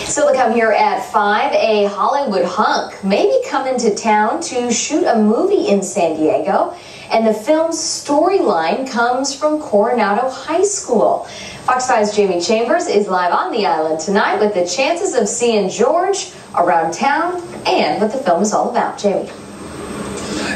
Still to come here at 5, a Hollywood hunk may be coming to town to shoot a movie in San Diego, and the film's storyline comes from Coronado High School. Fox 5's Jamie Chambers is live on the island tonight with the chances of seeing George around town and what the film is all about. Jamie.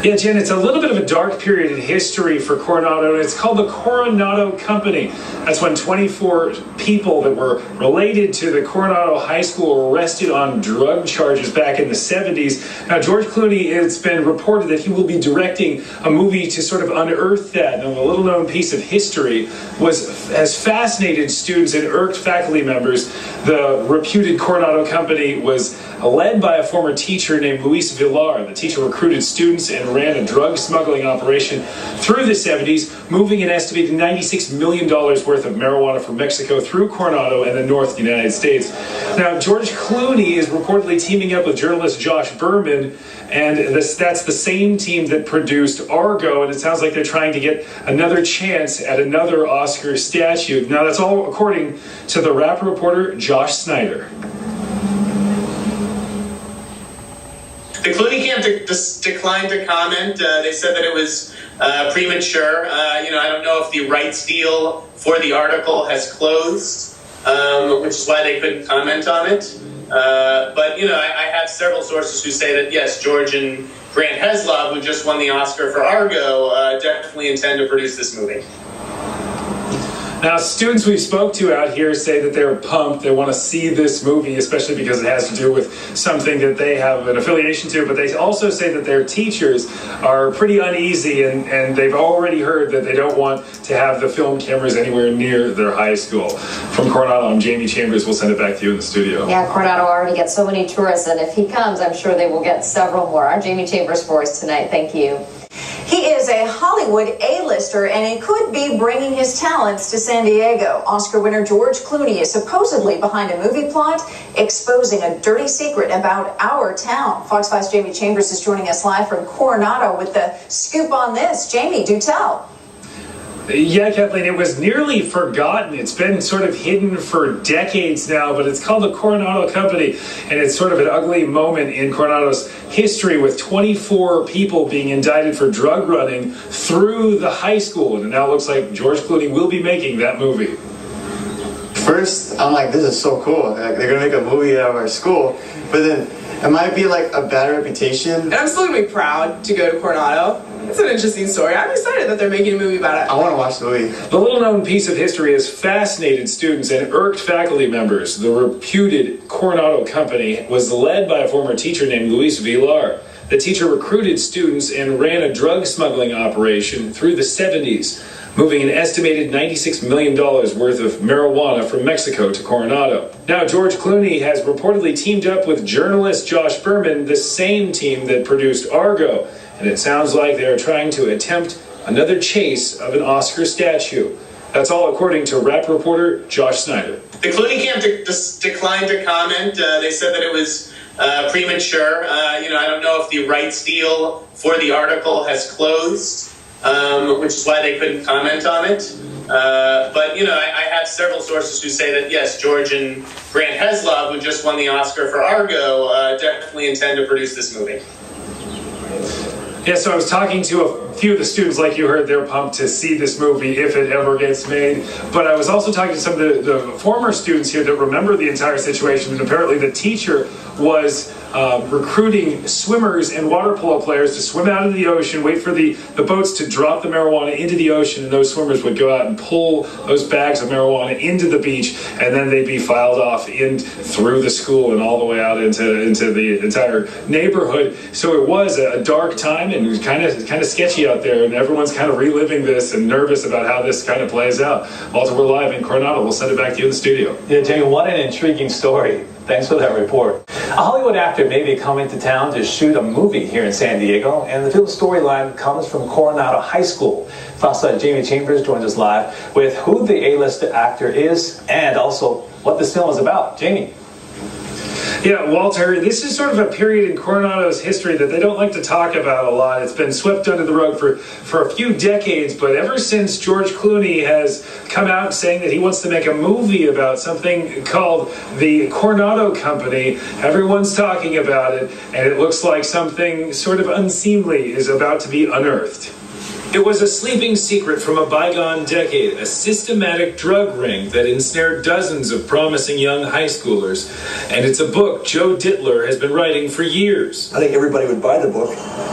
Yeah, Jen, it's a little bit of a dark period in history for Coronado, and it's called the Coronado Company. That's when 24 people that were related to the Coronado High School were arrested on drug charges back in the 70s. Now, George Clooney, it's been reported that he will be directing a movie to sort of unearth that. And a little-known piece of history has fascinated students and irked faculty members. The reputed Coronado Company was led by a former teacher named Luis Villar. The teacher recruited students and ran a drug smuggling operation through the 70s, moving an estimated $96 million worth of marijuana from Mexico through Coronado and the North United States. Now, George Clooney is reportedly teaming up with journalist Josh Berman, and that's the same team that produced Argo, and it sounds like they're trying to get another chance at another Oscar statue. Now, that's all according to the rap reporter Josh Snyder. The Clooney camp declined to comment. They said that it was premature. I don't know if the rights deal for the article has closed, which is why they couldn't comment on it. But I have several sources who say that, yes, George and Grant Heslov, who just won the Oscar for Argo, definitely intend to produce this movie. Now, students we spoke to out here say that they're pumped. They want to see this movie, especially because it has to do with something that they have an affiliation to. But they also say that their teachers are pretty uneasy, and they've already heard that they don't want to have the film cameras anywhere near their high school. From Coronado, I'm Jamie Chambers. We'll send it back to you in the studio. Yeah, Coronado already gets so many tourists, and if he comes, I'm sure they will get several more. Our Jamie Chambers for us tonight. Thank you. He is a Hollywood A-lister, and he could be bringing his talents to San Diego. Oscar winner George Clooney is supposedly behind a movie plot exposing a dirty secret about our town. Fox 5's Jamie Chambers is joining us live from Coronado with the scoop on this. Jamie, do tell. Yeah, Kathleen, it was nearly forgotten. It's been sort of hidden for decades now, but it's called the Coronado Company, and it's sort of an ugly moment in Coronado's history with 24 people being indicted for drug running through the high school, and it now looks like George Clooney will be making that movie. First, I'm like, this is so cool. Like, they're going to make a movie out of our school, but then it might be like a bad reputation. And I'm still going to be proud to go to Coronado. It's an interesting story. I'm excited that they're making a movie about it. I want to watch the movie. The little-known piece of history has fascinated students and irked faculty members. The reputed Coronado Company was led by a former teacher named Luis Villar. The teacher recruited students and ran a drug smuggling operation through the 70s, moving an estimated $96 million worth of marijuana from Mexico to Coronado. Now, George Clooney has reportedly teamed up with journalist Josh Berman, the same team that produced Argo, and it sounds like they are trying to attempt another chase of an Oscar statue. That's all according to rap reporter Josh Snyder. The Clooney camp declined to comment. They said that it was premature. I don't know if the rights deal for the article has closed, which is why they couldn't comment on it. But I have several sources who say that, yes, George and Grant Heslov, who just won the Oscar for Argo, definitely intend to produce this movie. Yeah, so I was talking to a few of the students, like you heard, they're pumped to see this movie if it ever gets made. But I was also talking to some of the former students here that remember the entire situation, and apparently the teacher was recruiting swimmers and water polo players to swim out into the ocean, wait for the boats to drop the marijuana into the ocean, and those swimmers would go out and pull those bags of marijuana into the beach, and then they'd be filed off in through the school and all the way out into the entire neighborhood. So it was a dark time, and it was kind of sketchy out there, and everyone's kind of reliving this and nervous about how this kind of plays out. Walter, we're live in Coronado. We'll send it back to you in the studio. Yeah, Jamie, what an intriguing story. Thanks for that report. A Hollywood actor may be coming to town to shoot a movie here in San Diego, and the film storyline comes from Coronado High School. Fox Jamie Chambers joins us live with who the A-list actor is and also what this film is about. Jamie. Yeah, Walter, this is sort of a period in Coronado's history that they don't like to talk about a lot. It's been swept under the rug for a few decades, but ever since George Clooney has come out saying that he wants to make a movie about something called the Coronado Company, everyone's talking about it, and it looks like something sort of unseemly is about to be unearthed. It was a sleeping secret from a bygone decade, a systematic drug ring that ensnared dozens of promising young high schoolers. And it's a book Joe Ditler has been writing for years. I think everybody would buy the book.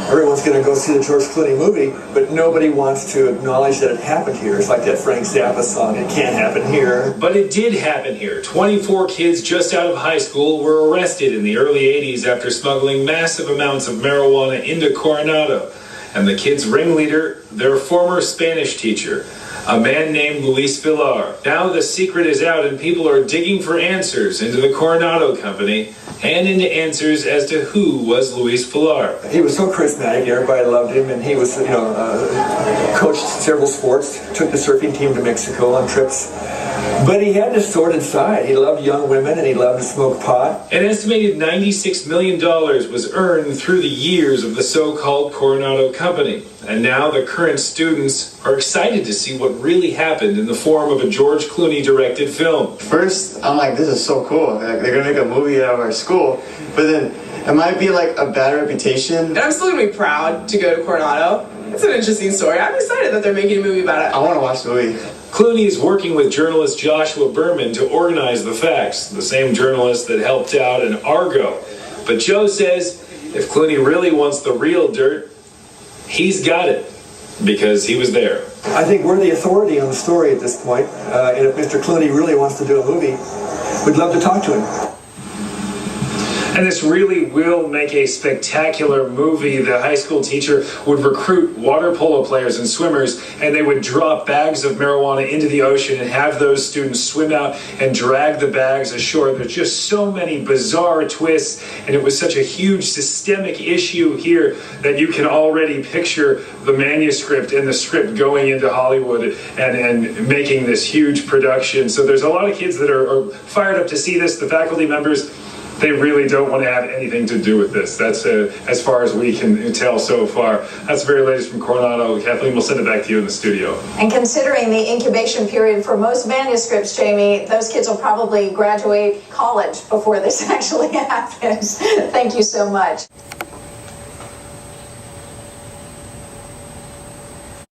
Everyone's going to go see the George Clooney movie, but nobody wants to acknowledge that it happened here. It's like that Frank Zappa song, "It Can't Happen Here." But it did happen here. 24 kids just out of high school were arrested in the early 80s after smuggling massive amounts of marijuana into Coronado. And the kids' ringleader, their former Spanish teacher, a man named Luis Villar. Now the secret is out and people are digging for answers into the Coronado Company and into answers as to who was Luis Villar. He was so charismatic, everybody loved him, and he was, coached several sports, took the surfing team to Mexico on trips. But he had this sordid side. He loved young women and he loved to smoke pot. An estimated $96 million was earned through the years of the so-called Coronado Company. And now the current students are excited to see what really happened in the form of a George Clooney directed film. First, I'm like, this is so cool. Like, they're gonna make a movie out of our school, but then it might be like a bad reputation. And I'm still gonna be proud to go to Coronado. It's an interesting story. I'm excited that they're making a movie about it. I want to watch the movie. Clooney is working with journalist Joshua Berman to organize the facts, the same journalist that helped out in Argo. But Joe says if Clooney really wants the real dirt, he's got it, because he was there. I think we're the authority on the story at this point, and if Mr. Clooney really wants to do a movie, we'd love to talk to him. And this really will make a spectacular movie. The high school teacher would recruit water polo players and swimmers, and they would drop bags of marijuana into the ocean and have those students swim out and drag the bags ashore. There's just so many bizarre twists, and it was such a huge systemic issue here that you can already picture the manuscript and the script going into Hollywood and making this huge production. So there's a lot of kids that are fired up to see this. The faculty members, they really don't want to have anything to do with this. That's as far as we can tell so far. That's the very latest from Coronado. Kathleen, we'll send it back to you in the studio. And considering the incubation period for most manuscripts, Jamie, those kids will probably graduate college before this actually happens. Thank you so much.